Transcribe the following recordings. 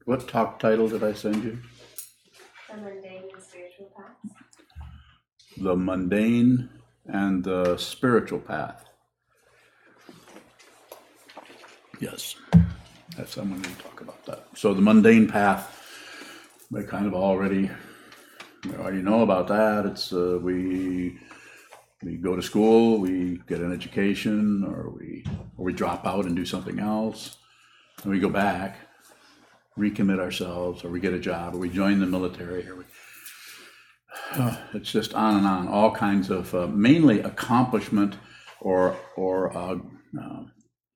What talk title did I send you? The Mundane and Spiritual Paths. The Mundane and the Spiritual Path. Yes, I'm going to talk about that. So the mundane path, we kind of already know about that. It's we go to school, we get an education, or we drop out and do something else, and we go back, recommit ourselves, or we get a job, or we join the military, or it's just on and on. All kinds of mainly accomplishment or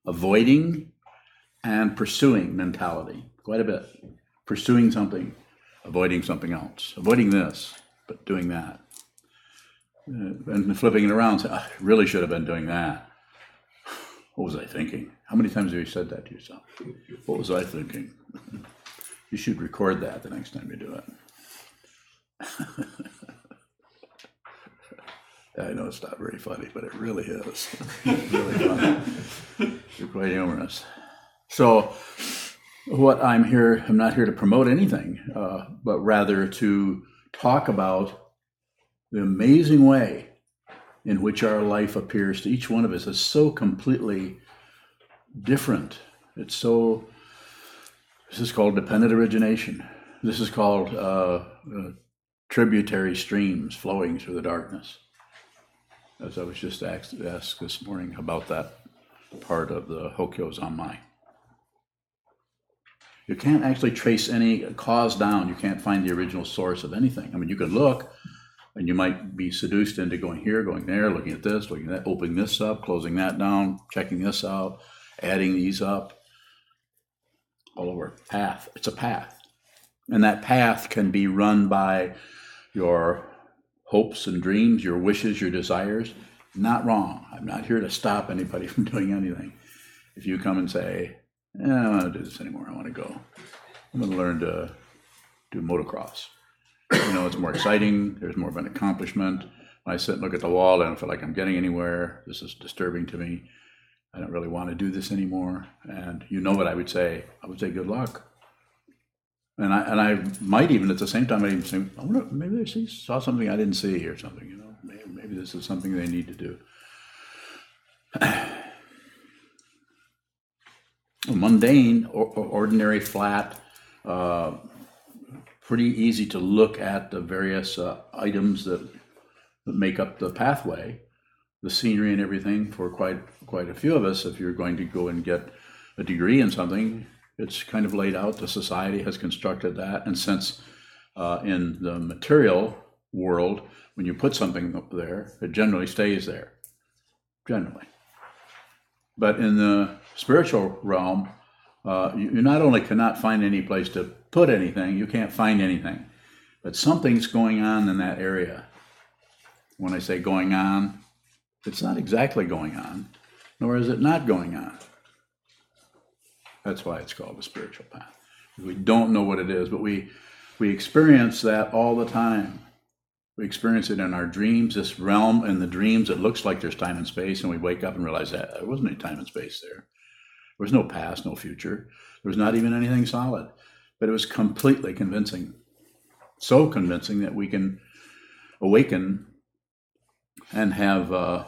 avoiding and pursuing mentality, quite a bit. Pursuing something, avoiding something else, avoiding this, but doing that. And flipping it around, say, I really should have been doing that. What was I thinking? How many times have you said that to yourself? What was I thinking? You should record that the next time you do it. I know it's not very funny, but it really is. It's really funny. You're quite humorous. So what I'm not here to promote anything, but rather to talk about the amazing way in which our life appears to each one of us is so completely different. This is called dependent origination. This is called tributary streams flowing through the darkness. As I was just asked this morning about that part of the Hokkyo Zanmai. You can't actually trace any cause down. You can't find the original source of anything. I mean, you could look, and you might be seduced into going here, going there, looking at this, looking at that, opening this up, closing that down, checking this out, adding these up. All over. Path. It's a path. And that path can be run by your hopes and dreams, your wishes, your desires. Not wrong. I'm not here to stop anybody from doing anything. If you come and say, I don't want to do this anymore, I want to go. I'm going to learn to do motocross. It's more exciting. There's more of an accomplishment. When I sit and look at the wall, I don't feel like I'm getting anywhere. This is disturbing to me. I don't really want to do this anymore. And what I would say? I would say good luck. And I might even at the same time, I even say, I wonder, maybe they saw something I didn't see or something, maybe this is something they need to do. Mundane, ordinary, flat, pretty easy to look at the various items that make up the pathway, the scenery and everything for quite a few of us. If you're going to go and get a degree in something, it's kind of laid out. The society has constructed that. And since in the material world, when you put something up there, it generally stays there. Generally. But in the spiritual realm, you not only cannot find any place to put anything, you can't find anything. But something's going on in that area. When I say going on, it's not exactly going on, nor is it not going on. That's why it's called the spiritual path. We don't know what it is, but we experience that all the time. We experience it in our dreams, this realm in the dreams. It looks like there's time and space, and we wake up and realize that there wasn't any time and space there. There was no past, no future. There was not even anything solid. But it was completely convincing. So convincing that we can awaken and have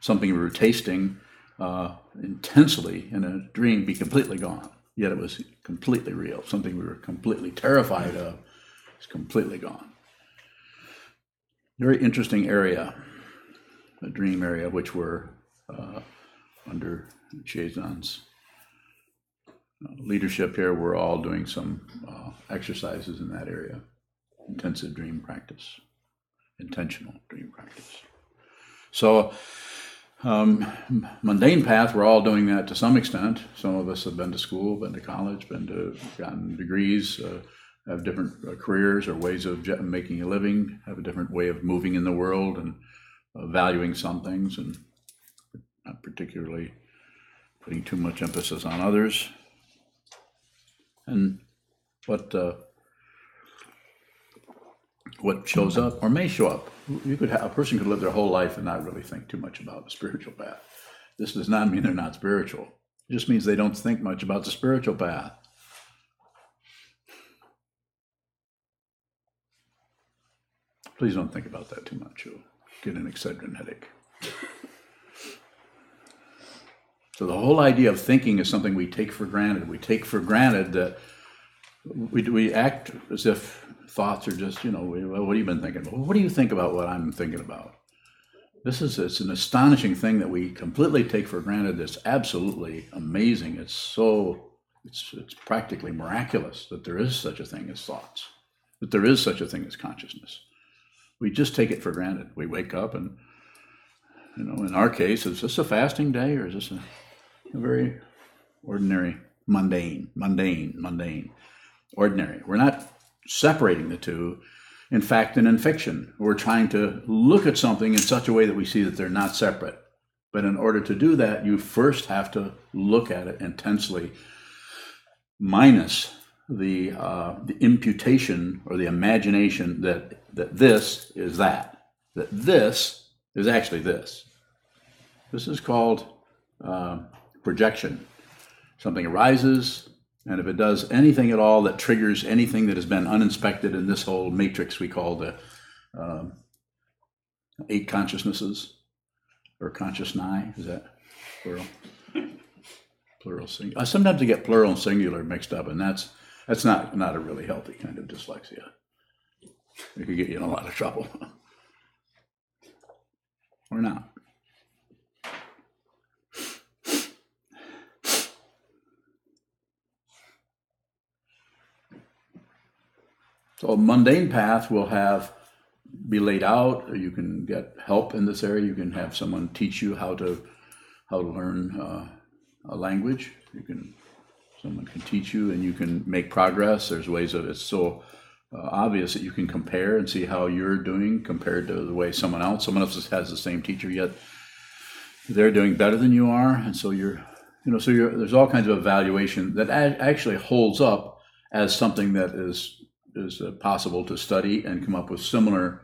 something we were tasting intensely in a dream be completely gone. Yet it was completely real. Something we were completely terrified of is completely gone. Very interesting area, a dream area, which we're under Shezan's leadership here. We're all doing some exercises in that area. Intensive dream practice, intentional dream practice. So mundane path, we're all doing that to some extent. Some of us have been to school, been to college, gotten degrees, have different careers or ways of making a living, have a different way of moving in the world and valuing some things and not particularly putting too much emphasis on others. And what shows up or may show up. A person could live their whole life and not really think too much about the spiritual path. This does not mean they're not spiritual. It just means they don't think much about the spiritual path. Please don't think about that too much. You'll get an Excedrin headache. So the whole idea of thinking is something we take for granted. We take for granted that we act as if thoughts are just, what have you been thinking about? What do you think about what I'm thinking about? It's an astonishing thing that we completely take for granted. It's absolutely amazing. It's practically miraculous that there is such a thing as thoughts, that there is such a thing as consciousness. We just take it for granted. We wake up and, in our case, is this a fasting day or is this a very ordinary, mundane, ordinary? We're not separating the two. In fact, in fiction, we're trying to look at something in such a way that we see that they're not separate. But in order to do that, you first have to look at it intensely, minus the imputation or the imagination that this is that this is actually this. This is called projection. Something arises, and if it does anything at all that triggers anything that has been uninspected in this whole matrix we call the 8 consciousnesses, or consciousness, is that plural? Plural singular. Sometimes I get plural and singular mixed up, and that's not a really healthy kind of dyslexia. It could get you in a lot of trouble. Or not. So a mundane path will be laid out. You can get help in this area. You can have someone teach you how to learn a language. Someone can teach you, and you can make progress. There's ways of it's so obvious that you can compare and see how you're doing compared to the way someone else has the same teacher, yet they're doing better than you are, and so there's all kinds of evaluation that actually holds up as something that is possible to study and come up with similar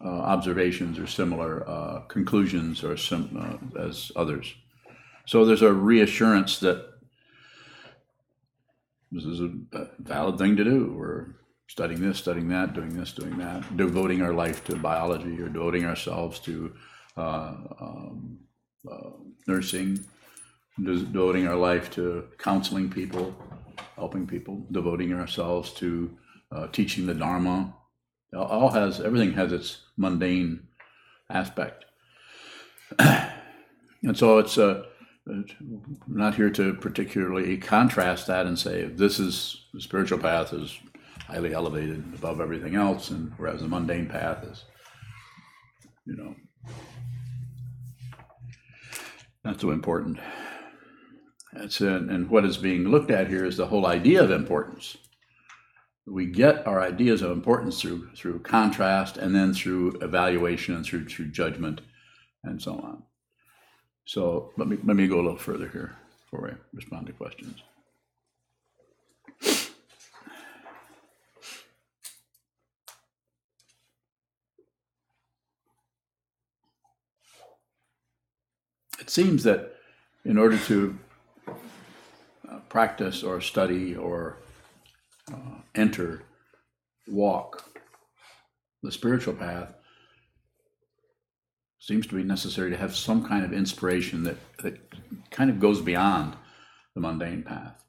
observations or similar conclusions or as others. So there's a reassurance that this is a valid thing to do. We're studying this, studying that, doing this, doing that, devoting our life to biology or devoting ourselves to nursing, devoting our life to counseling people, helping people, devoting ourselves to teaching the Dharma. Everything has its mundane aspect. And so it's not here to particularly contrast that and say the spiritual path is highly elevated above everything else, and whereas the mundane path is, not so important. And what is being looked at here is the whole idea of importance. We get our ideas of importance through contrast, and then through evaluation and through judgment, and so on. So let me go a little further here before I respond to questions. It seems that in order to practice or study or walk the spiritual path, seems to be necessary to have some kind of inspiration that kind of goes beyond the mundane path.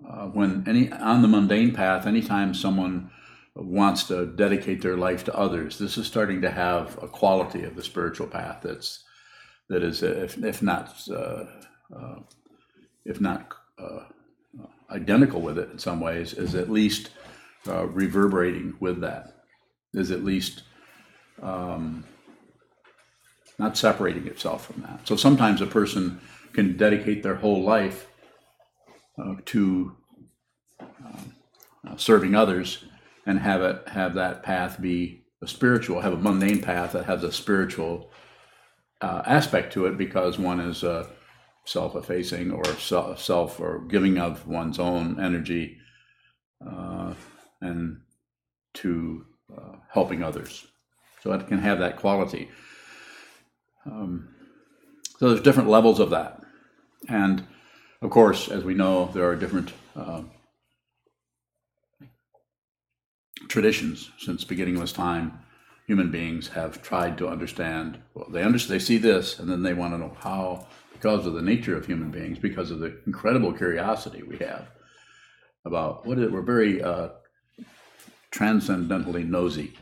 On the mundane path, anytime someone wants to dedicate their life to others, this is starting to have a quality of the spiritual path that is, if not identical with it in some ways, is at least reverberating with that, is at least not separating itself from that. So sometimes a person can dedicate their whole life to serving others and have that path be have a mundane path that has a spiritual aspect to it, because one is self-effacing or self or giving of one's own energy and to helping others. So it can have that quality. So there's different levels of that. And of course, as we know, there are different traditions since the beginning of this time human beings have tried to understand. Well, they see this, and then they want to know how, because of the nature of human beings, because of the incredible curiosity we have about what it. We're very transcendentally nosy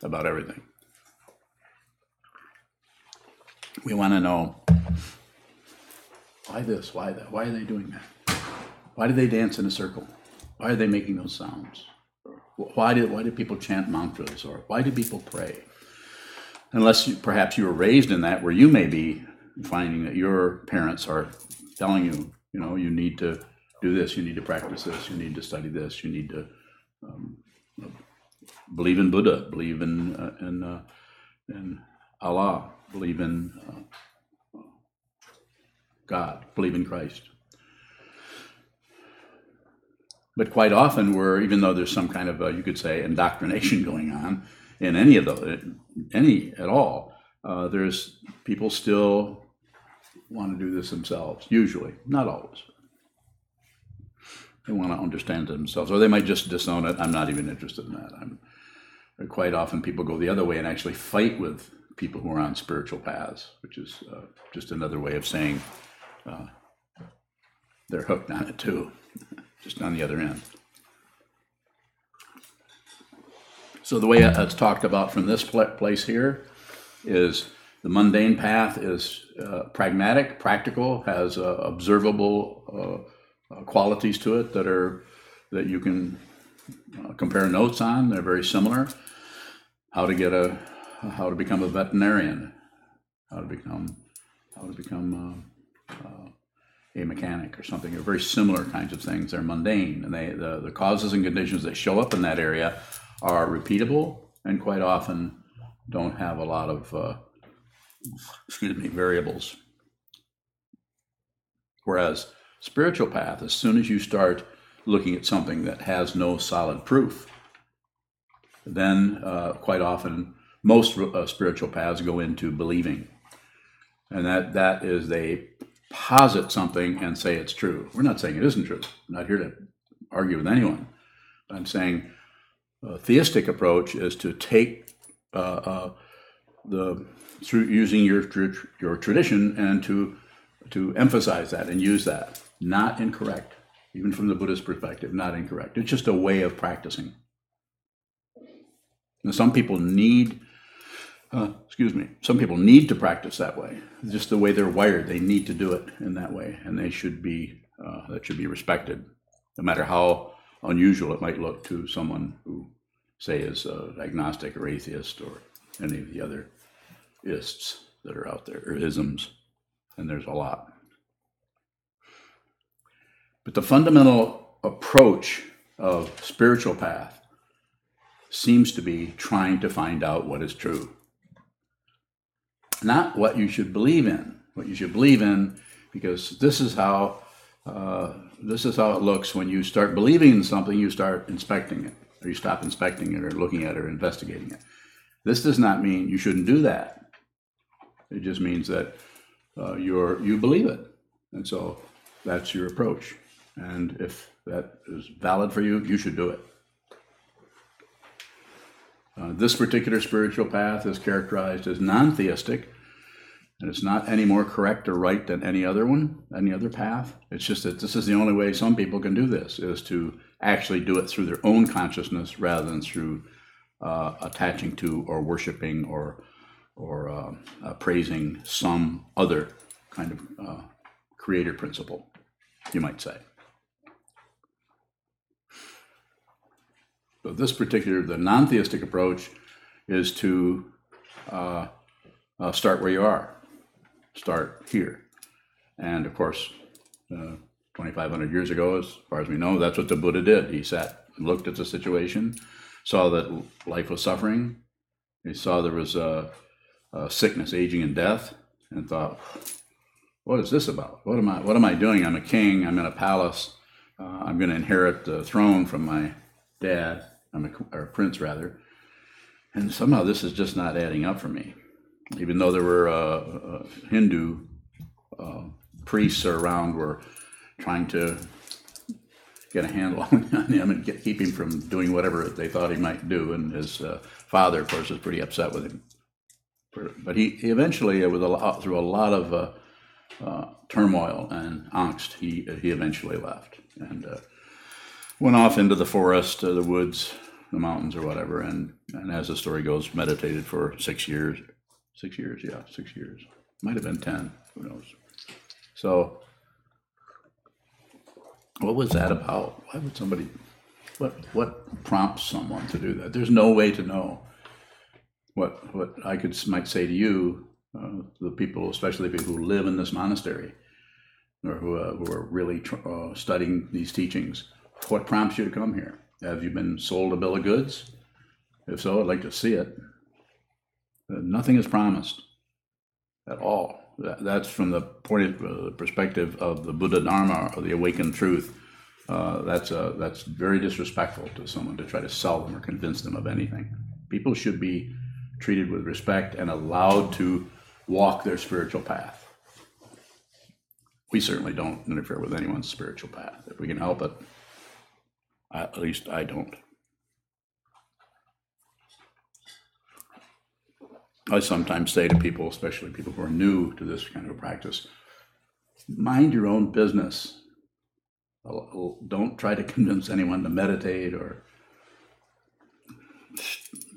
about everything. We want to know why this, why that, why are they doing that? Why do they dance in a circle? Why are they making those sounds? Why do people chant mantras, or why do people pray? Unless perhaps you were raised in that, where you may be finding that your parents are telling you, you need to do this, you need to practice this, you need to study this, you need to believe in Buddha, believe in Allah, believe in God, believe in Christ. But quite often even though there's some kind of, you could say, indoctrination going on in any at all, there's people still want to do this themselves, usually, not always. They want to understand it themselves, or they might just disown it. I'm not even interested in that. Quite often people go the other way and actually fight with people who are on spiritual paths, which is just another way of saying they're hooked on it too. Just on the other end. So the way it's talked about from this place here is the mundane path is pragmatic, practical, has observable qualities to it that you can compare notes on. They're very similar. How to become a veterinarian, how to become a mechanic or something. They're very similar kinds of things. They're mundane, and the causes and conditions that show up in that area are repeatable and quite often don't have a lot of variables. Whereas spiritual path, as soon as you start looking at something that has no solid proof, then quite often most spiritual paths go into believing, and that is they posit something and say it's true. We're not saying it isn't true. I'm not here to argue with anyone. I'm saying a theistic approach is to take through using your tradition and to emphasize that and use that. Not incorrect, even from the Buddhist perspective. Not incorrect. It's just a way of practicing. And some people need. Some people need to practice that way. Just the way they're wired, they need to do it in that way, and they should be that should be respected, no matter how unusual it might look to someone who, say, is agnostic or atheist or any of the other ists that are out there, or isms, and there's a lot. But the fundamental approach of spiritual path seems to be trying to find out what is true. Not what you should believe in. What you should believe in, because this is how it looks when you start believing in something. You start inspecting it, or you stop inspecting it, or looking at it, or investigating it. This does not mean you shouldn't do that. It just means that you believe it, and so that's your approach. And if that is valid for you, you should do it. This particular spiritual path is characterized as non-theistic, and it's not any more correct or right than any other path. It's just that this is the only way some people can do this, is to actually do it through their own consciousness rather than through attaching to or worshiping or praising some other kind of creator principle, you might say. So the non-theistic approach is to start where you are, start here. And of course, 2,500 years ago, as far as we know, that's what the Buddha did. He sat and looked at the situation, saw that life was suffering. He saw there was sickness, aging, and death, and thought, what is this about? What am I doing? I'm a king. I'm in a palace. I'm going to inherit the throne from my dad. Or prince, rather. And somehow this is just not adding up for me. Even though there were Hindu priests around were trying to get a handle on him and keep him from doing whatever they thought he might do. And his father, of course, was pretty upset with him. But he eventually, through a lot of turmoil and angst, he eventually left and went off into the forest, the woods, the mountains, or whatever. And as the story goes, meditated for 6 years. 6 years, yeah, 6 years. Might have been 10. Who knows? So, what was that about? Why would somebody? What prompts someone to do that? There's no way to know. What I might say to you, the people, especially the people who live in this monastery, or who are really studying these teachings, what prompts you to come here? Have you been sold a bill of goods? If so, I'd like to see it. Nothing is promised at all. That's from the perspective of the Buddha Dharma, or the awakened truth. That's very disrespectful to someone to try to sell them or convince them of anything. People should be treated with respect and allowed to walk their spiritual path. We certainly don't interfere with anyone's spiritual path. If we can help it, at least I don't. I sometimes say to people, especially people who are new to this kind of practice, mind your own business. Don't try to convince anyone to meditate or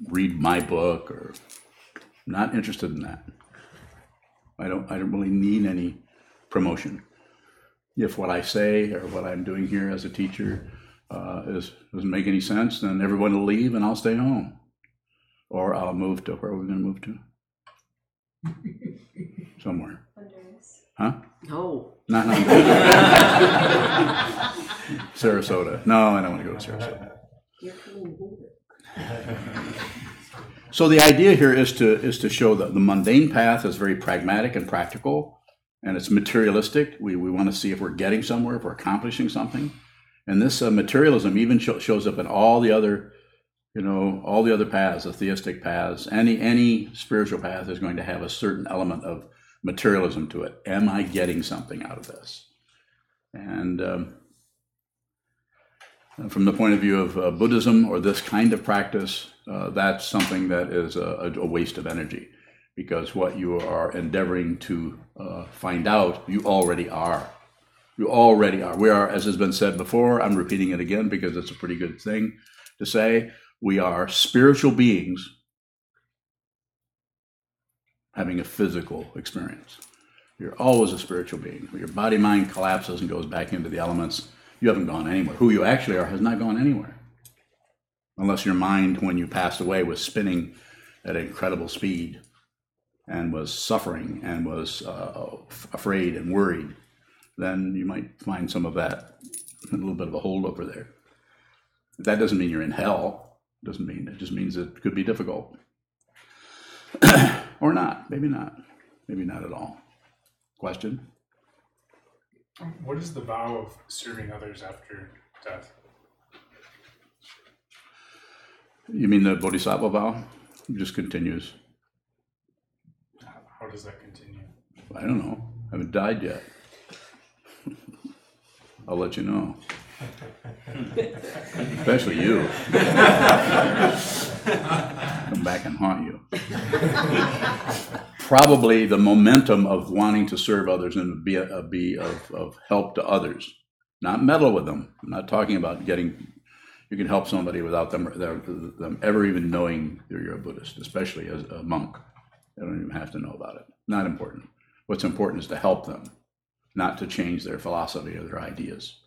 read my book, or not interested in that. I don't really need any promotion. If what I say or what I'm doing here as a teacher doesn't make any sense, then everyone will leave and I'll stay home. Or I'll move to, where are we going to move to? Somewhere. Honduras. Huh? No. Not Sarasota. No, I don't want to go to Sarasota. You're coming here. So the idea here is to show that the mundane path is very pragmatic and practical, and it's materialistic. We want to see if we're getting somewhere, if we're accomplishing something. And this materialism even shows up in all the other, all the other paths, the theistic paths. Any spiritual path is going to have a certain element of materialism to it. Am I getting something out of this? And from the point of view of Buddhism, or this kind of practice, that's something that is a waste of energy, because what you are endeavoring to find out, you already are. You already are. We are, as has been said before, I'm repeating it again because it's a pretty good thing to say, we are spiritual beings having a physical experience. You're always a spiritual being. Your body-mind collapses and goes back into the elements. You haven't gone anywhere. Who you actually are has not gone anywhere. Unless your mind, when you passed away, was spinning at incredible speed and was suffering and was afraid and worried, then you might find some of that, a little bit of a holdover there. That doesn't mean you're in hell. It just means it could be difficult. Or not. Maybe not. Maybe not at all. Question? What is the vow of serving others after death? You mean the Bodhisattva vow? It just continues. How does that continue? I don't know. I haven't died yet. I'll let you know. Especially you. Come back and haunt you. Probably the momentum of wanting to serve others and be of help to others. Not meddle with them. I'm not talking about you can help somebody without them ever even knowing you're a Buddhist, especially as a monk. They don't even have to know about it. Not important. What's important is to help them, not to change their philosophy or their ideas.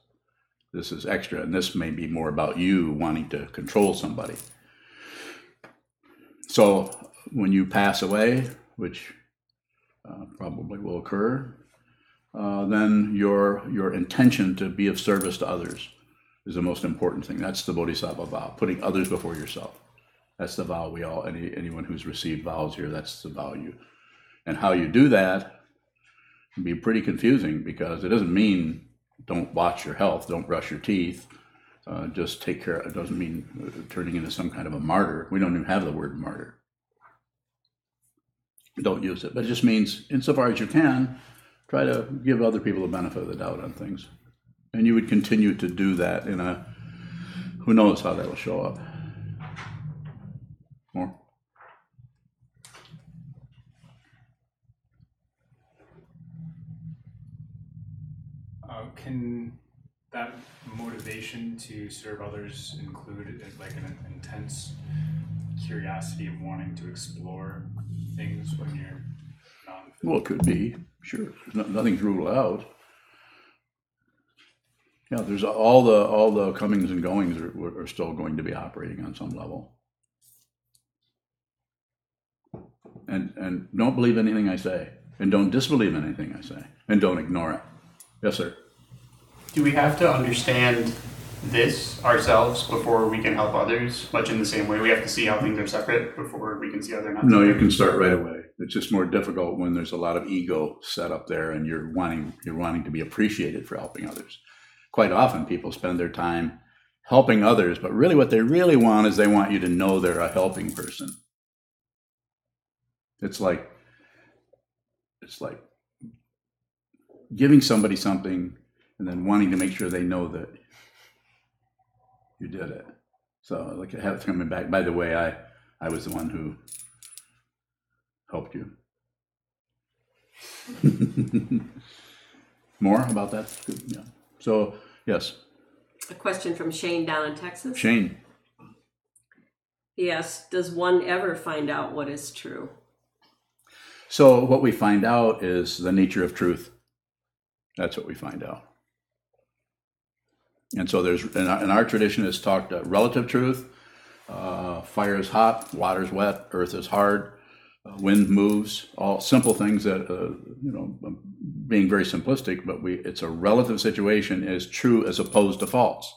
This is extra, and this may be more about you wanting to control somebody. So when you pass away, which probably will occur, then your intention to be of service to others is the most important thing. That's the Bodhisattva vow, putting others before yourself. That's the vow anyone who's received vows here, that's the vow you. And how you do that can be pretty confusing, because it doesn't mean don't watch your health, don't brush your teeth, just take care. It doesn't mean turning into some kind of a martyr. We don't even have the word martyr. Don't use it. But it just means, insofar as you can, try to give other people the benefit of the doubt on things. And you would continue to do that who knows how that will show up. More? Can that motivation to serve others include like an intense curiosity of wanting to explore things when you're not? Well, it could be, sure. Nothing's ruled out. Yeah, there's all the comings and goings are still going to be operating on some level. And don't believe anything I say, and don't disbelieve anything I say, and don't ignore it. Yes, sir. Do we have to understand this ourselves before we can help others? Much in the same way we have to see how things are separate before we can see how they're not No, separate? you can start right away. It's just more difficult when there's a lot of ego set up there, and you're wanting to be appreciated for helping others. Quite often, people spend their time helping others, but really what they really want is they want you to know they're a helping person. It's like giving somebody something and then wanting to make sure they know that you did it. So like have it coming back. By the way, I was the one who helped you. More about that? Good. Yeah. So yes, A question from Shane down in Texas. Shane. He asks, does one ever find out what is true? So what we find out is the nature of truth. That's what we find out. And so there's in our tradition it's talked relative truth. Fire is hot, water is wet, earth is hard, wind moves. All simple things that being very simplistic, but it's a relative situation is true as opposed to false.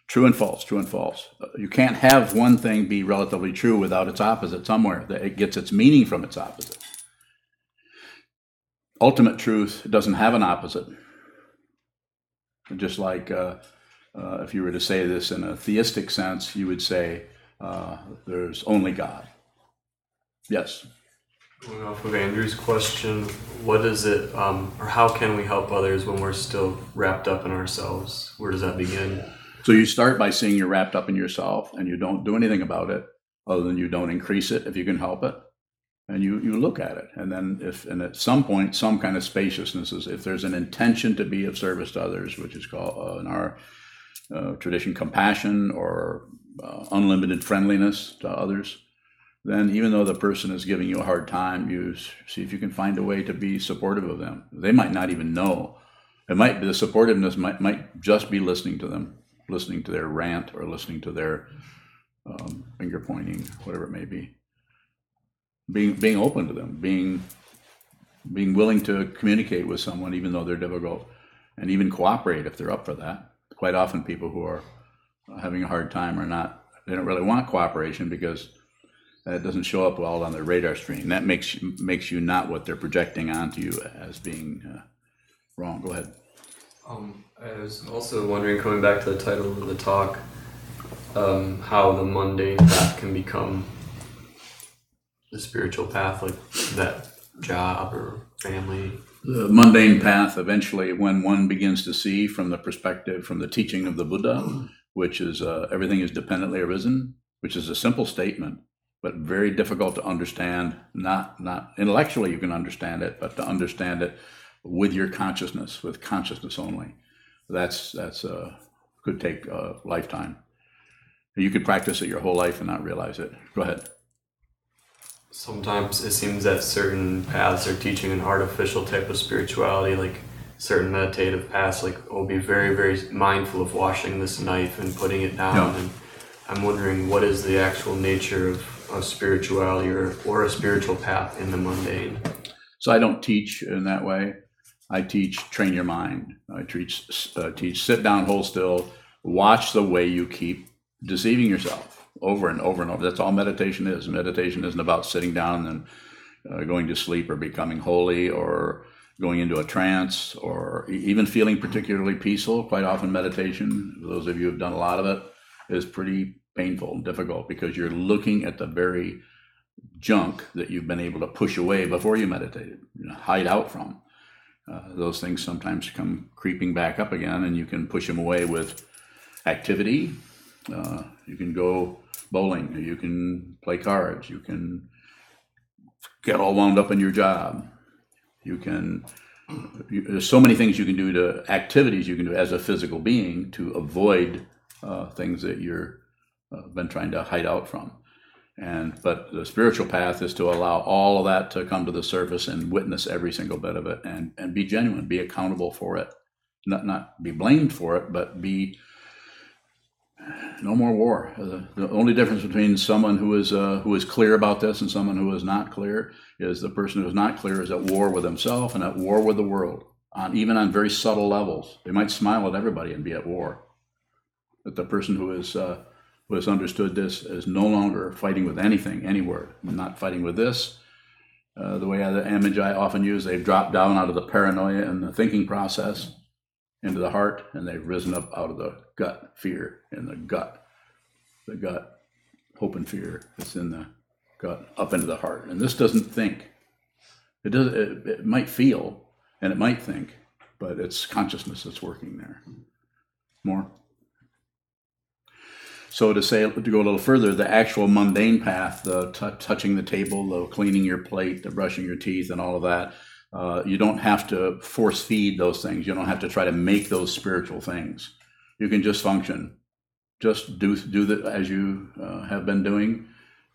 True and false, true and false. You can't have one thing be relatively true without its opposite somewhere. That it gets its meaning from its opposite. Ultimate truth doesn't have an opposite. Just like if you were to say this in a theistic sense, you would say there's only God. Yes. Going off of Andrew's question, what is it, or how can we help others when we're still wrapped up in ourselves? Where does that begin? So you start by seeing you're wrapped up in yourself, and you don't do anything about it, other than you don't increase it if you can help it, and you look at it, and then at some point some kind of spaciousness is if there's an intention to be of service to others, which is called in our tradition compassion or unlimited friendliness to others. Then even though the person is giving you a hard time, you see if you can find a way to be supportive of them. They might not even know. The supportiveness might just be listening to them, listening to their rant or listening to their finger pointing, whatever it may be. Being open to them, being willing to communicate with someone even though they're difficult, and even cooperate if they're up for that. Quite often people who are having a hard time they don't really want cooperation because that doesn't show up well on their radar screen. That makes you not what they're projecting onto you as being wrong. Go ahead. I was also wondering, coming back to the title of the talk, how the mundane path can become the spiritual path, like that job or family. The mundane path, eventually, when one begins to see from the teaching of the Buddha, which is everything is dependently arisen, which is a simple statement, but very difficult to understand. Not intellectually you can understand it, but to understand it with your consciousness, with consciousness only. That's could take a lifetime. You could practice it your whole life and not realize it. Go ahead. Sometimes it seems that certain paths are teaching an artificial type of spirituality, like certain meditative paths, like, oh, be very, very mindful of washing this knife and putting it down. Yeah. And I'm wondering, what is the actual nature of spirituality or a spiritual path in the mundane? So I don't teach in that way. I teach train your mind. I teach sit down, hold still, watch the way you keep deceiving yourself over and over and over. That's all meditation is. Meditation isn't about sitting down and going to sleep or becoming holy or going into a trance or even feeling particularly peaceful. Quite often meditation, those of you who have done a lot of it, is pretty painful and difficult because you're looking at the very junk that you've been able to push away before you meditated, hide out from. Those things sometimes come creeping back up again, and you can push them away with activity. You can go bowling, you can play cards, you can get all wound up in your job. There's so many things you can do, to activities you can do as a physical being to avoid things that you're been trying to hide out from. But the spiritual path is to allow all of that to come to the surface and witness every single bit of it, and be genuine, be accountable for it, not be blamed for it, but be no more war. The only difference between someone who is clear about this and someone who is not clear is the person who is not clear is at war with himself and at war with the world, even on very subtle levels. They might smile at everybody and be at war, but the person who has understood this is no longer fighting with anything, anywhere. I'm not fighting with this. The image I often use, they've dropped down out of the paranoia and the thinking process into the heart, and they've risen up out of the gut fear in the gut hope and fear that's in the gut up into the heart. And this doesn't think. It might feel and it might think, but it's consciousness that's working there. More. So to go a little further, the actual mundane path, the touching the table, the cleaning your plate, the brushing your teeth, and all of that, you don't have to force feed those things. You don't have to try to make those spiritual things. You can just function, just do that as you have been doing,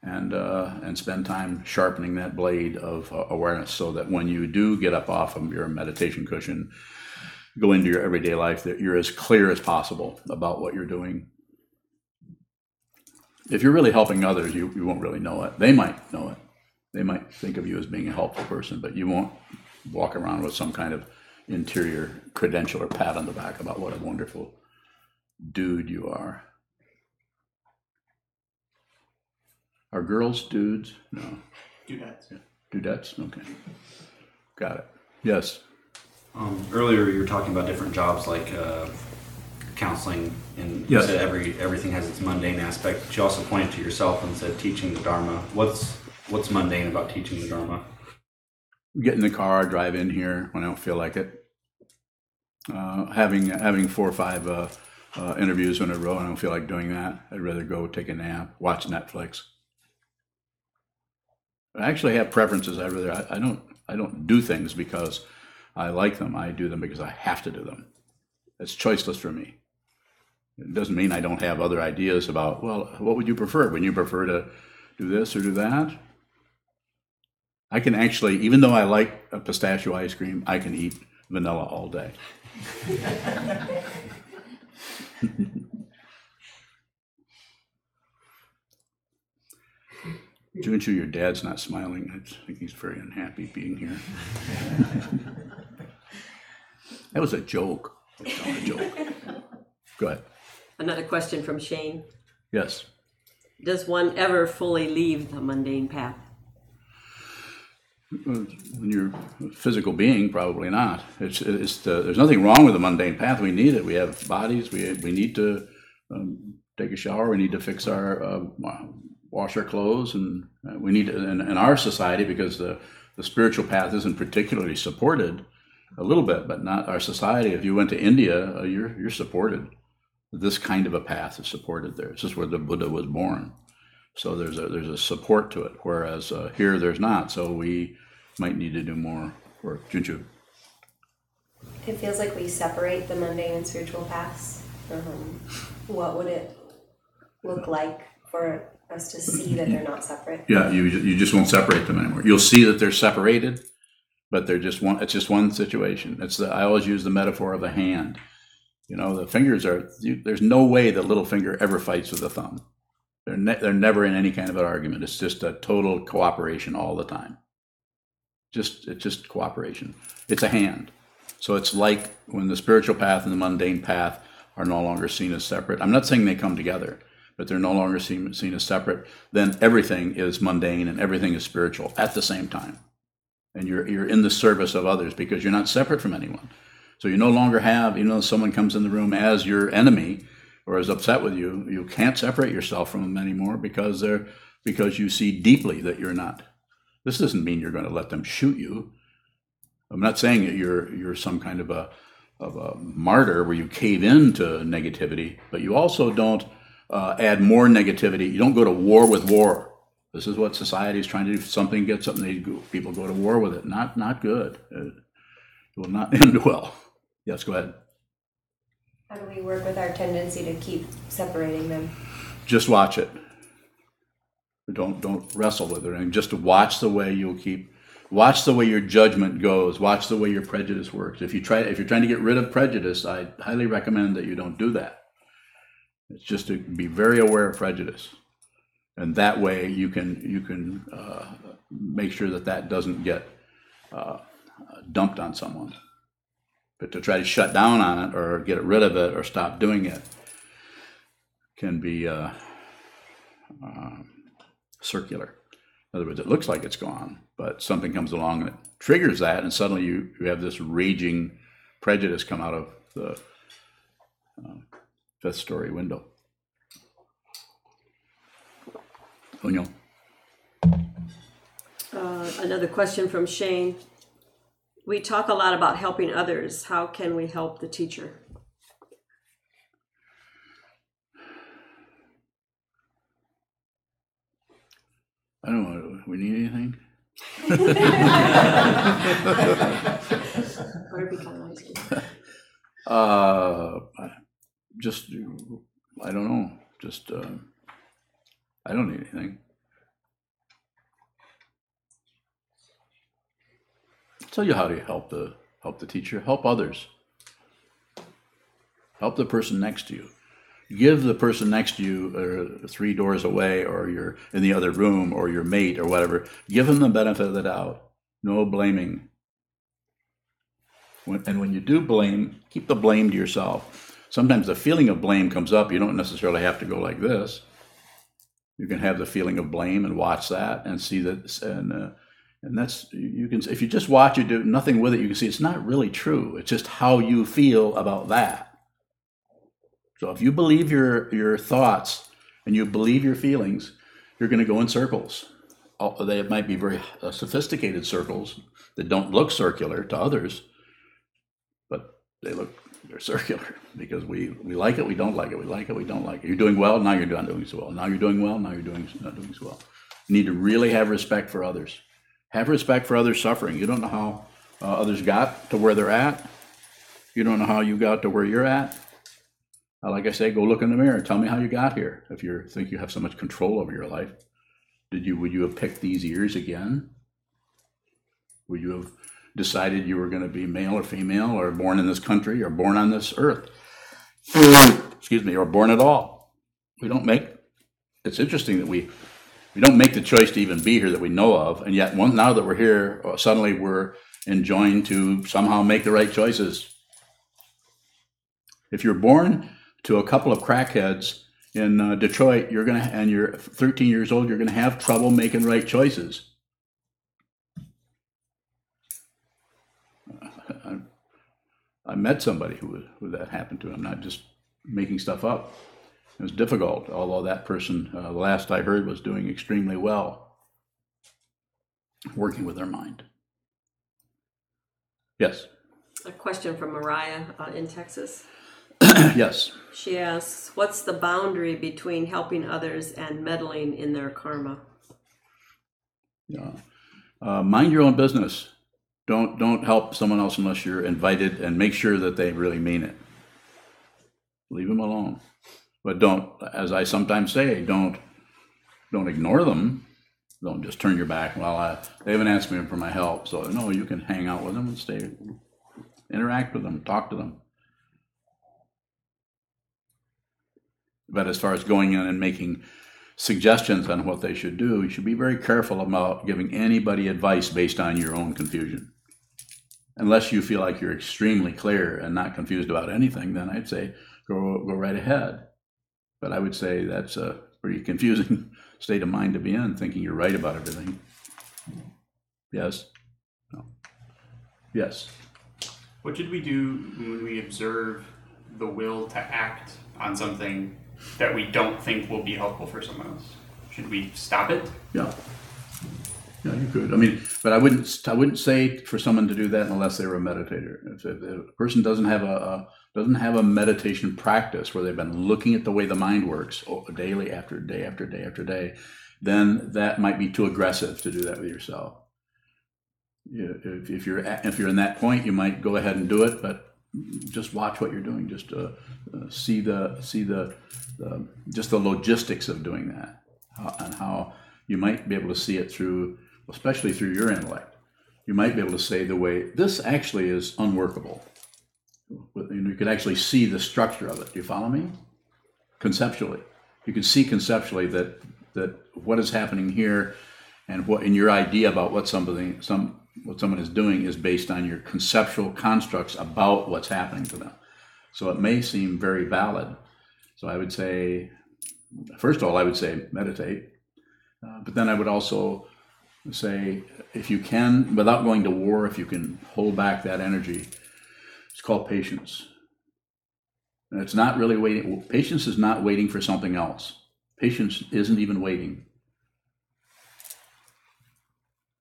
and spend time sharpening that blade of awareness, so that when you do get up off of your meditation cushion, go into your everyday life, that you're as clear as possible about what you're doing. If you're really helping others, you won't really know it. They might know it. They might think of you as being a helpful person, but you won't walk around with some kind of interior credential or pat on the back about what a wonderful dude you are. Are girls dudes? No. Dudettes. Yeah. Dudettes? Okay. Got it. Yes. Earlier you were talking about different jobs like counseling, and you Yes. said everything has its mundane aspect, but you also pointed to yourself and said teaching the Dharma. What's mundane about teaching the Dharma? Get in the car, drive in here when I don't feel like it. Having 4 or 5 interviews in a row, I don't feel like doing that. I'd rather go take a nap, watch Netflix. I actually have preferences. I don't do things because I like them. I do them because I have to do them. It's choiceless for me. It doesn't mean I don't have other ideas about, well, what would you prefer? Would you prefer to do this or do that? I can actually, even though I like a pistachio ice cream, I can eat vanilla all day. Junchu, your dad's not smiling. I think he's very unhappy being here. That was a joke. I was telling a joke. Go ahead. Another question from Shane. Yes. Does one ever fully leave the mundane path? When you're a physical being, probably not. There's nothing wrong with the mundane path. We need it. We have bodies. We need to take a shower. We need to fix our wash our clothes, and we need to, in our society, because the spiritual path isn't particularly supported. A little bit, but not our society. If you went to India, you're supported. This kind of a path is supported there. This is where the Buddha was born. So there's a support to it, whereas here there's not. So we might need to do more work. Junju. It feels like we separate the mundane and spiritual paths. What would it look like for us to see that they're not separate? Yeah, you just won't separate them anymore. You'll see that they're separated, but they're just one. It's just one situation. I always use the metaphor of a hand. You know, the fingers are. There's no way the little finger ever fights with the thumb. They're never in any kind of an argument. It's just a total cooperation all the time. It's just cooperation. It's a hand. So it's like when the spiritual path and the mundane path are no longer seen as separate. I'm not saying they come together, but they're no longer seen as separate. Then everything is mundane and everything is spiritual at the same time. And you're in the service of others because you're not separate from anyone. So you no longer have, even though someone comes in the room as your enemy or is upset with you, you can't separate yourself from them anymore because you see deeply that you're not. This doesn't mean you're going to let them shoot you. I'm not saying that you're some kind of a martyr where you cave into negativity, but you also don't add more negativity. You don't go to war with war. This is what society is trying to do. If something gets something, people go to war with it. Not good. It will not end well. Yes, go ahead. How do we work with our tendency to keep separating them? Just watch it. Don't wrestle with it. And just watch the way watch the way your judgment goes. Watch the way your prejudice works. If you're trying to get rid of prejudice, I highly recommend that you don't do that. It's just to be very aware of prejudice, and that way you can make sure that doesn't get dumped on someone. But to try to shut down on it or get rid of it or stop doing it can be circular. In other words, it looks like it's gone, but something comes along and it triggers that, and suddenly you have this raging prejudice come out of the fifth story window. O'Neill. Another question from Shane. We talk a lot about helping others. How can we help the teacher? I don't know. We need anything? Whatever you kind of like. Just, I don't know. Just, I don't need anything. I'll tell you how to help the teacher. Help others. Help the person next to you. Give the person next to you, 3 doors away, or you're in the other room, or your mate, or whatever. Give them the benefit of the doubt. No blaming. When you do blame, keep the blame to yourself. Sometimes the feeling of blame comes up. You don't necessarily have to go like this. You can have the feeling of blame and watch that and see that, and that's, you can, if you just watch it, do nothing with it, you can see it's not really true. It's just how you feel about that. So if you believe your thoughts and you believe your feelings, you're going to go in circles. They might be very sophisticated circles that don't look circular to others, but they're circular because we like it, we don't like it, we like it, we don't like it. You're doing well, now you're not doing so well. Now you're doing well, now you're not doing so well. You need to really have respect for others. Have respect for others' suffering. You don't know how others got to where they're at. You don't know how you got to where you're at. Like I say, go look in the mirror. Tell me how you got here. If you think you have so much control over your life, would you have picked these ears again? Would you have decided you were going to be male or female, or born in this country, or born on this earth? Excuse me, or born at all? It's interesting that we don't make the choice to even be here that we know of, and yet now that we're here, suddenly we're enjoined to somehow make the right choices. If you're born to a couple of crackheads in Detroit, and you're 13 years old, you're going to have trouble making right choices. I met somebody who that happened to. I'm not just making stuff up. It was difficult, although that person, the last I heard, was doing extremely well, working with their mind. Yes? A question from Mariah in Texas. Yes. She asks, what's the boundary between helping others and meddling in their karma? Yeah. Mind your own business. Don't help someone else unless you're invited, and make sure that they really mean it. Leave them alone. But don't, as I sometimes say, don't ignore them. Don't just turn your back. Well, they haven't asked me for my help, so no, you can hang out with them and interact with them, talk to them. But as far as going in and making suggestions on what they should do, you should be very careful about giving anybody advice based on your own confusion. Unless you feel like you're extremely clear and not confused about anything, then I'd say go right ahead. But I would say that's a pretty confusing state of mind to be in, thinking you're right about everything. Yes? No. Yes? What should we do when we observe the will to act on something that we don't think will be helpful for someone else? Should we stop it? Yeah. Yeah, you could. I mean, but I wouldn't say for someone to do that unless they were a meditator. If a person doesn't have a meditation practice where they've been looking at the way the mind works daily after day after day after day, then that might be too aggressive to do that with yourself. If you're in that point, you might go ahead and do it, but just watch what you're doing. Just see the just the logistics of doing that, and how you might be able to see it through, especially through your intellect. You might be able to say the way this actually is unworkable. You could actually see the structure of it. Do you follow me? Conceptually, you can see conceptually that what is happening here, and what in your idea about what someone is doing is based on your conceptual constructs about what's happening to them. So it may seem very valid. So I would say, first of all, I would say meditate. But then I would also say, if you can, without going to war, if you can hold back that energy, it's called patience. And it's not really waiting. Patience is not waiting for something else. Patience isn't even waiting.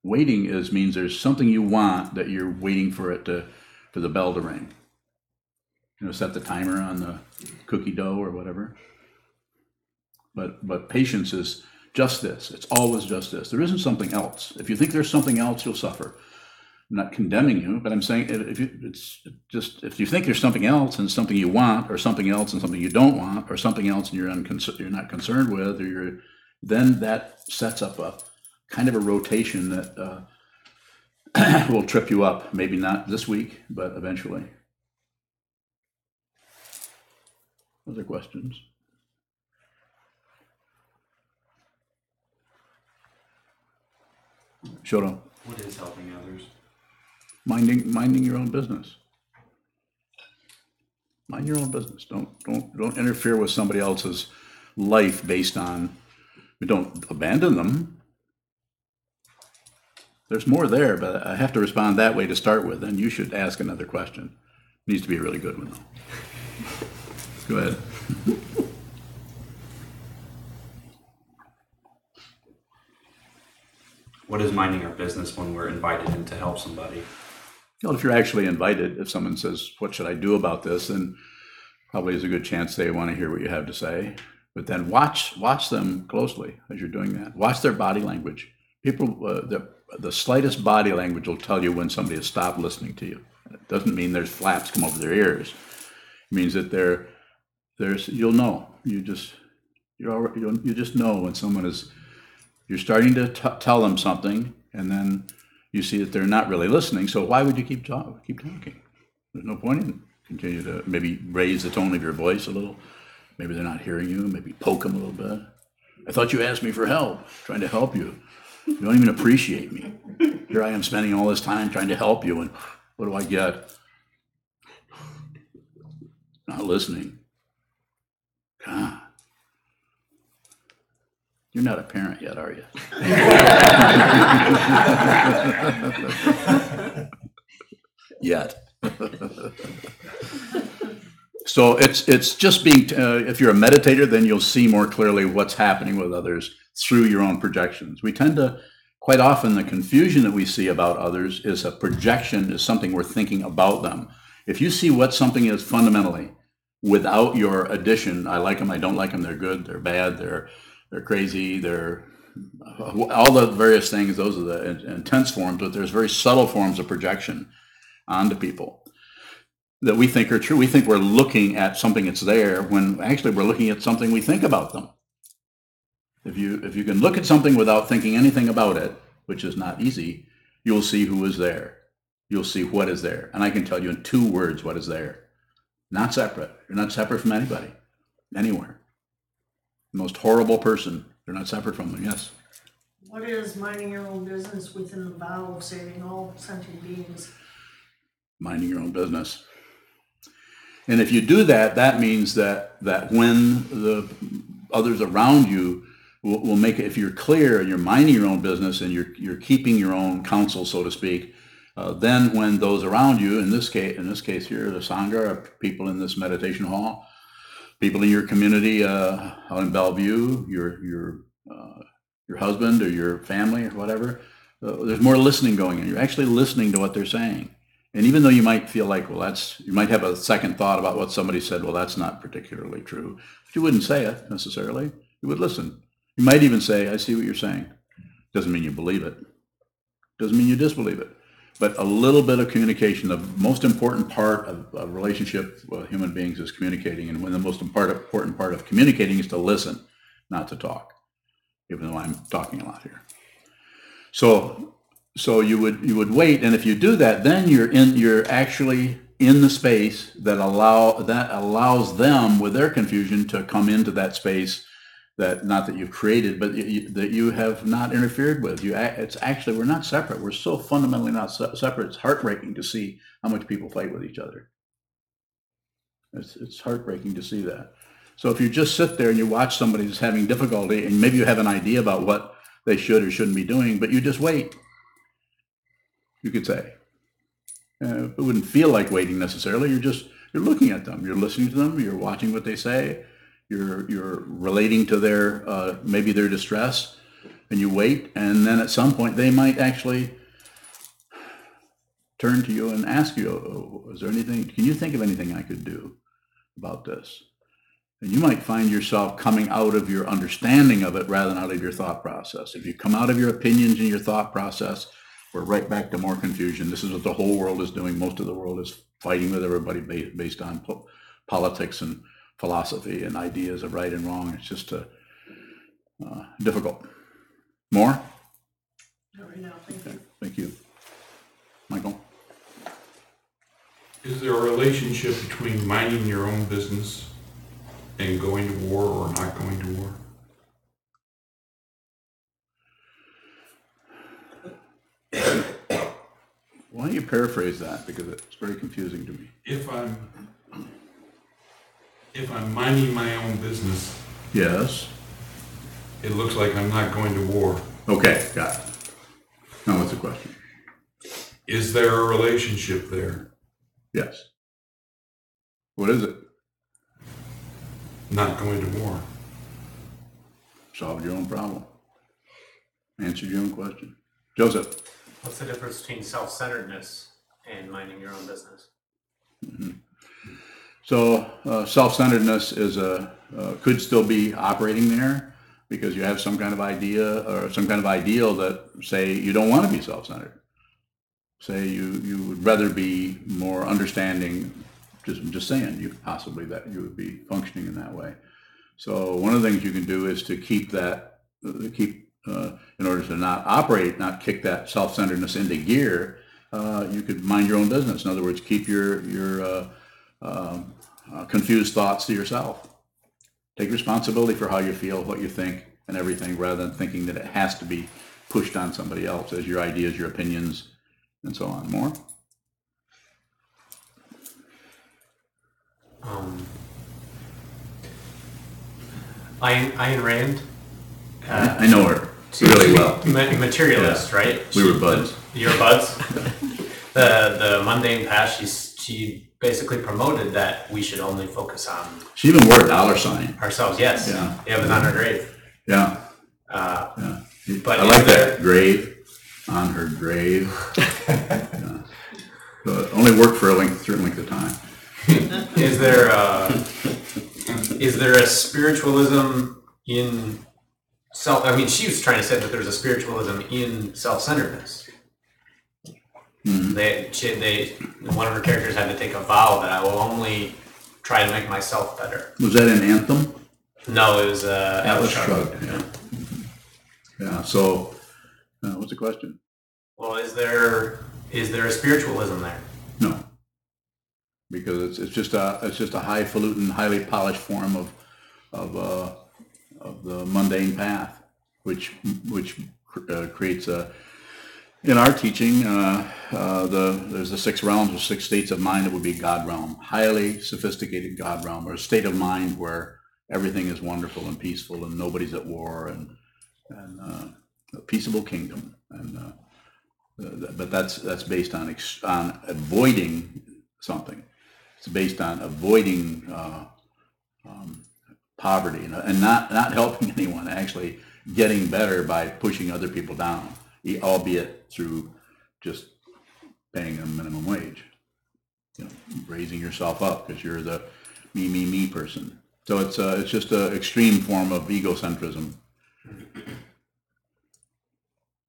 Waiting means there's something you want that you're waiting for the bell to ring. Set the timer on the cookie dough or whatever. But patience is just this. It's always just this. There isn't something else. If you think there's something else, you'll suffer. I'm not condemning you, but I'm saying if you think there's something else and something you want, or something else and something you don't want, or something else and you're not concerned with, then that sets up a kind of a rotation that will trip you up. Maybe not this week, but eventually. Other questions? Shoto. What is helping others? Minding your own business. Mind your own business. Don't interfere with somebody else's life based on. Don't abandon them. There's more there, but I have to respond that way to start with. Then you should ask another question. It needs to be a really good one, though. Go ahead. What is minding our business when we're invited in to help somebody? Well, if you're actually invited, if someone says, "What should I do about this?" then probably is a good chance they want to hear what you have to say. But then watch them closely as you're doing that. Watch their body language. People, the slightest body language will tell you when somebody has stopped listening to you. It doesn't mean there's flaps come over their ears. It means that you'll know. You just know when someone is. You're starting to tell them something, and then you see that they're not really listening. So why would you keep talking? There's no point in continue to maybe raise the tone of your voice a little. Maybe they're not hearing you. Maybe poke them a little bit. I thought you asked me for help. Trying to help you. You don't even appreciate me. Here I am spending all this time trying to help you, and what do I get? Not listening. God. You're not a parent yet, are you? Yet. So it's just being, if you're a meditator, then you'll see more clearly what's happening with others through your own projections. We tend to, quite often, the confusion that we see about others is a projection, is something we're thinking about them. If you see what something is fundamentally, without your addition, I like them, I don't like them, they're good, they're bad, they're crazy, they're all the various things, those are the intense forms, but there's very subtle forms of projection onto people that we think are true. We think we're looking at something that's there when actually we're looking at something we think about them. If you can look at something without thinking anything about it, which is not easy, you'll see who is there. You'll see what is there. And I can tell you in 2 words what is there. Not separate. You're not separate from anybody, anywhere. The most horrible person, they're not separate from them. Yes? What is minding your own business within the vow of saving all sentient beings? Minding your own business. And if you do that, that means that when the others around you will make it, if you're clear and you're minding your own business and you're keeping your own counsel, so to speak, then when those around you, in this case here, the Sangha, are people in this meditation hall, people in your community out in Bellevue, your husband or your family or whatever, there's more listening going on. You're actually listening to what they're saying. And even though you might feel like, well, you might have a second thought about what somebody said, well, that's not particularly true. But you wouldn't say it necessarily. You would listen. You might even say, I see what you're saying. Doesn't mean you believe it. Doesn't mean you disbelieve it. But a little bit of communication, the most important part of a relationship with human beings is communicating. And when the most important part of communicating is to listen, not to talk, even though I'm talking a lot here. So you would wait, and if you do that, then you're actually in the space that allows them with their confusion to come into that space that not that you've created, but that you have not interfered with. It's actually, we're not separate. We're so fundamentally not separate. It's heartbreaking to see how much people fight with each other. It's heartbreaking to see that. So if you just sit there and you watch somebody who's having difficulty, and maybe you have an idea about what they should or shouldn't be doing, but you just wait. You could say. It wouldn't feel like waiting necessarily. You're looking at them. You're listening to them. You're watching what they say. You're relating to their maybe their distress, and you wait. And then at some point, they might actually turn to you and ask you, oh, is there anything? Can you think of anything I could do about this? And you might find yourself coming out of your understanding of it rather than out of your thought process. If you come out of your opinions and your thought process, we're right back to more confusion. This is what the whole world is doing. Most of the world is fighting with everybody based on politics and philosophy and ideas of right and wrong. It's just difficult. More? Not right now, thank you. Thank you. Michael? Is there a relationship between minding your own business and going to war or not going to war? Why don't you paraphrase that, because it's very confusing to me. If I'm minding my own business, Yes. it looks like I'm not going to war. Okay, got it. Now what's the question? Is there a relationship there? Yes. What is it? Not going to war. Solved your own problem. Answered your own question. Joseph? What's the difference between self-centeredness and minding your own business? Mm-hmm. So self-centeredness is could still be operating there because you have some kind of idea or some kind of ideal that say you don't want to be self-centered. Say you would rather be more understanding. Just saying, you possibly that you would be functioning in that way. So one of the things you can do is to keep in order to not operate, not kick that self-centeredness into gear. You could mind your own business. In other words, keep your confused thoughts to yourself. Take responsibility for how you feel, what you think, and everything, rather than thinking that it has to be pushed on somebody else as your ideas, your opinions, and so on. More? Ayn Rand. I know her really well. Materialist, Yeah. right? We were buds. You were buds? The mundane path, she basically promoted that we should only focus on She even wore a dollar sign. ourselves. Yes. Yeah. It was on her grave. Yeah. Yeah. But I like that. Grave on her grave. Yeah. So it only worked for a certain length of time. Is there a spiritualism in self? I mean, she was trying to say that there's a spiritualism in self-centeredness. Mm-hmm. One of her characters had to take a vow that I will only try to make myself better. Was that an Anthem? No, it was Atlas Shrugged. Yeah. Yeah. So, what's the question? Well, is there a spiritualism there? No, because it's just a highfalutin, highly polished form of the mundane path, which creates a. In our teaching, there's the 6 realms or 6 states of mind that would be God realm, highly sophisticated God realm, or a state of mind where everything is wonderful and peaceful and nobody's at war and a peaceable kingdom. And but that's based on avoiding something. It's based on avoiding poverty and not helping anyone, actually getting better by pushing other people down. albeit through just paying a minimum wage. You know, raising yourself up because you're the me person. So it's just an extreme form of egocentrism.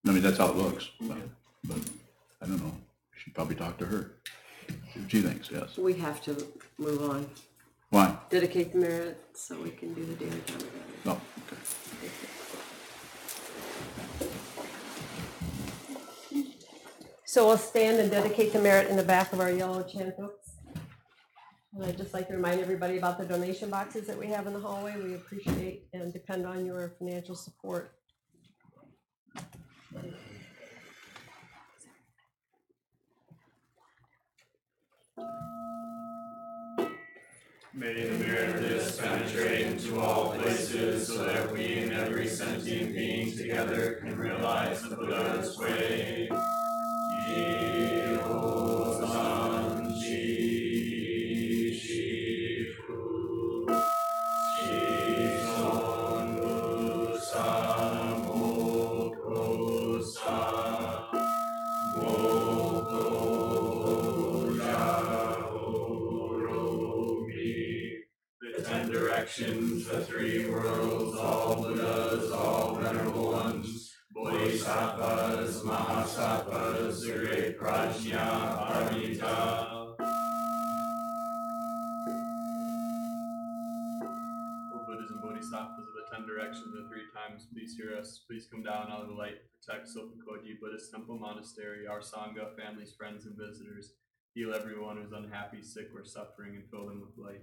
I mean, that's how it looks, but I don't know. You should probably talk to her. See what she thinks, yes. We have to move on. Why? Dedicate the merit so we can do the daily time together. Oh, okay. So we'll stand and dedicate the merit in the back of our yellow chant books. And I'd just like to remind everybody about the donation boxes that we have in the hallway. We appreciate and depend on your financial support. May the merit of this penetrate into all places so that we and every sentient being together can realize the Buddha's way. Sokuzan Shi Shifu Shizon Musa Mokosa Moko the 10 directions, the 3 worlds, all Buddhas, all venerable ones, Bodhisattvas, Mahasattvas, the great Prajna, Paramita. O Buddhas and Bodhisattvas of the 10 directions, the 3 times, please hear us. Please come down out of the light, protect Sokukoji Buddhist Temple Monastery, our Sangha, families, friends, and visitors. Heal everyone who's unhappy, sick, or suffering, and fill them with light.